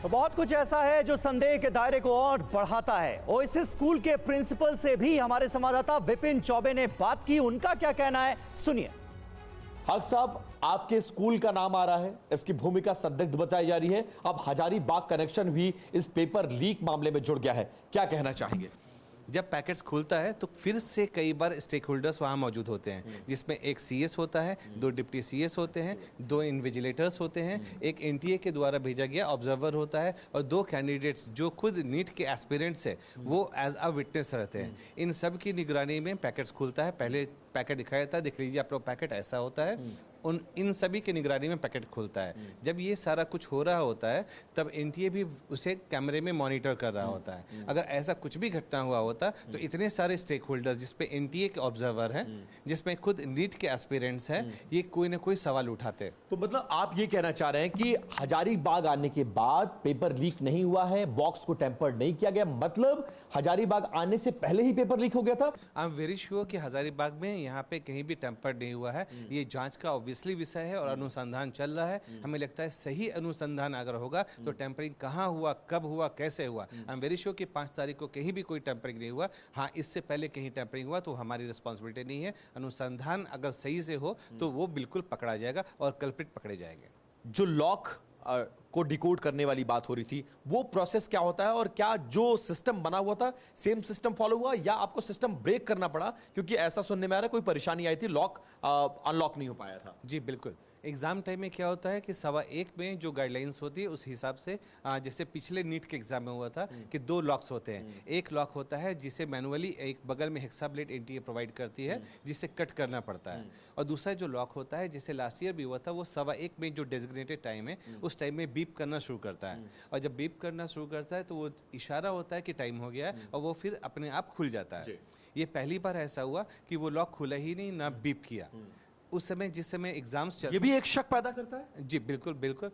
तो बहुत कुछ ऐसा है जो संदेह के दायरे को और बढ़ाता है। ओएसिस स्कूल के प्रिंसिपल से भी हमारे संवाददाता विपिन चौबे ने बात की, उनका क्या कहना है सुनिए। हक साहब, आपके स्कूल का नाम आ रहा है, इसकी भूमिका संदिग्ध बताई जा रही है। अब हजारीबाग कनेक्शन भी इस पेपर लीक मामले में जुड़ गया है, क्या कहना चाहेंगे? जब पैकेट्स खुलता है तो फिर से कई बार स्टेक होल्डर्स वहाँ मौजूद होते हैं, जिसमें एक सीएस होता है, 2 डिप्टी सीएस होते हैं, 2 इन्विजिलेटर्स होते हैं, एक एनटीए के द्वारा भेजा गया ऑब्जर्वर होता है और 2 कैंडिडेट्स जो खुद नीट के एस्पिरेंट्स है वो एज अ विटनेस रहते हैं। इन सब की निगरानी में पैकेट्स खुलता है। पहले पैकेट दिखाया था, देख लीजिए आप लोग, पैकेट ऐसा होता है। इन सभी की निगरानी में पैकेट खुलता है। जब ये सारा कुछ हो रहा होता है तब एनटीए भी उसे कैमरे में मॉनिटर कर रहा होता है। अगर ऐसा कुछ भी घटना हुआ होता तो इतने सारे स्टेक होल्डर्स, जिसपे एनटीए के ऑब्जर्वर हैं, जिसमें खुद नीट के एस्पिरेंट्स हैं, ये कोई ना कोई सवाल उठाते। तो मतलब आप ये कहना चाह रहे हैं कि हजारीबाग आने के बाद पेपर लीक नहीं हुआ है, बॉक्स को टेम्पर्ड नहीं किया गया, मतलब हजारीबाग आने से पहले ही पेपर लीक हो गया था? आई एम वेरी श्योर कि हजारीबाग में यहाँ पे कहीं भी टेम्पर्ड नहीं हुआ है। ये जांच का ऑब्वियसली विषय है और अनुसंधान चल रहा है। हमें लगता है सही अनुसंधान अगर होगा तो टेम्परिंग कहाँ हुआ, कब हुआ, कैसे हुआ। आई एम वेरी श्योर कि 5 तारीख को कहीं भी कोई टेम्परिंग नहीं हुआ। हाँ, इससे पहले कहीं टेम्परिंग हुआ तो हमारी रिस्पॉन्सिबिलिटी नहीं है। अनुसंधान अगर सही से हो तो वो बिल्कुल पकड़ा जाएगा और कल्प्रिट पकड़े जाएंगे। जो लॉक को डिकोड करने वाली बात हो रही थी, वो प्रोसेस क्या होता है और क्या जो सिस्टम बना हुआ था सेम सिस्टम फॉलो हुआ या आपको सिस्टम ब्रेक करना पड़ा? क्योंकि ऐसा सुनने में आ रहा है कोई परेशानी आई थी, लॉक अनलॉक नहीं हो पाया था। जी बिल्कुल। एग्जाम टाइम में क्या होता है कि 1:15 में जो गाइडलाइंस होती है उस हिसाब से, जैसे पिछले नीट के एग्जाम में हुआ था कि 2 लॉक्स होते हैं। एक लॉक होता है जिसे मैनुअली एक बगल में हेक्साब्लेड एनटीए प्रोवाइड करती है, जिसे कट करना पड़ता है। और दूसरा जो लॉक होता है, जिसे लास्ट ईयर भी हुआ था, वो 1:15 में जो डेजिग्नेटेड टाइम है उस टाइम में बीप करना शुरू करता है। और जब बीप करना शुरू करता है तो वो इशारा होता है कि टाइम हो गया है और वो फिर अपने आप खुल जाता है। ये पहली बार ऐसा हुआ कि वो लॉक खुला ही नहीं, ना बीप किया। उस समय जिस समय एग्जाम्स चल, ये भी एक शक पैदा करता है। जी बिल्कुल बिल्कुल।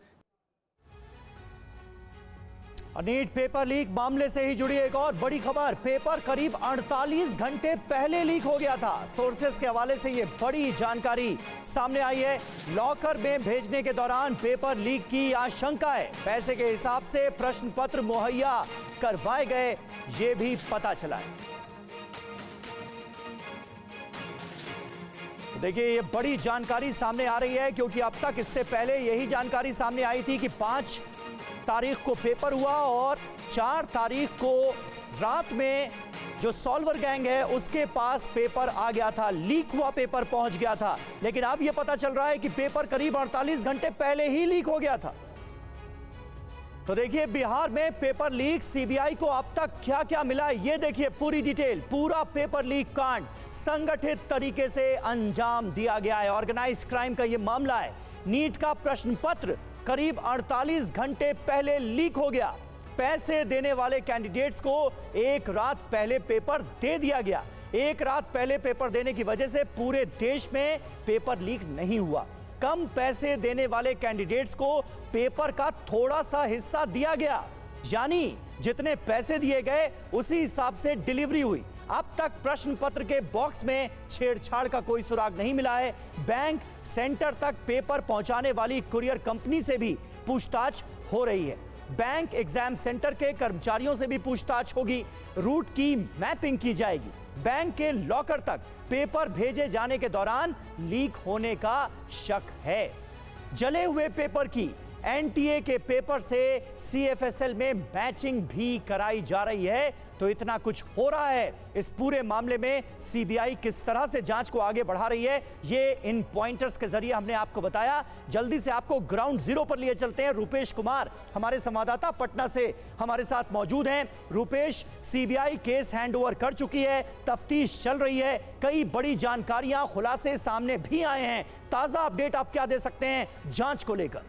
नीट पेपर लीक मामले से ही जुड़ी एक और बड़ी खबर। पेपर करीब 48 घंटे पहले लीक हो गया था। सोर्सेस के हवाले से यह बड़ी जानकारी सामने आई है। लॉकर में भेजने के दौरान पेपर लीक की आशंका है। पैसे के हिसाब से प्रश्न पत्र मुहैया करवाए गए, यह भी पता चला है। देखिए, ये बड़ी जानकारी सामने आ रही है क्योंकि अब तक इससे पहले यही जानकारी सामने आई थी कि 5 तारीख को पेपर हुआ और 4 तारीख को रात में जो सॉल्वर गैंग है उसके पास पेपर आ गया था, लीक हुआ पेपर पहुंच गया था। लेकिन अब यह पता चल रहा है कि पेपर करीब 48 घंटे पहले ही लीक हो गया था। तो देखिए, बिहार में पेपर लीक, सीबीआई को अब तक क्या क्या मिला है ये देखिए पूरी डिटेल। पूरा पेपर लीक कांड संगठित तरीके से अंजाम दिया गया है। ऑर्गेनाइज्ड क्राइम का यह मामला है। नीट का प्रश्न पत्र करीब 48 घंटे पहले लीक हो गया। पैसे देने वाले कैंडिडेट्स को एक रात पहले पेपर दे दिया गया। एक रात पहले पेपर देने की वजह से पूरे देश में पेपर लीक नहीं हुआ। कम पैसे देने वाले कैंडिडेट्स को पेपर का थोड़ा सा हिस्सा दिया गया, यानी जितने पैसे दिए गए उसी हिसाब से डिलीवरी हुई। अब तक प्रश्न पत्र के बॉक्स में छेड़छाड़ का कोई सुराग नहीं मिला है। बैंक सेंटर तक पेपर पहुंचाने वाली कुरियर कंपनी से भी पूछताछ हो रही है। बैंक एग्जाम सेंटर के कर्मचारियों से भी पूछताछ होगी। रूट की मैपिंग की जाएगी। बैंक के लॉकर तक पेपर भेजे जाने के दौरान लीक होने का शक है। जले हुए पेपर की एनटीए के पेपर से सीएफएसएल में मैचिंग भी कराई जा रही है। तो इतना कुछ हो रहा है। इस पूरे मामले में सीबीआई किस तरह से जांच को आगे बढ़ा रही है, ये इन पॉइंटर्स के जरिए हमने आपको बताया। जल्दी से आपको ग्राउंड जीरो पर लिए चलते हैं। रुपेश कुमार हमारे संवाददाता पटना से हमारे साथ मौजूद हैं। रुपेश, सीबीआई केस हैंडओवर कर चुकी है, तफ्तीश चल रही है, कई बड़ी जानकारियां, खुलासे सामने भी आए हैं। ताजा अपडेट आप क्या दे सकते हैं जांच को लेकर?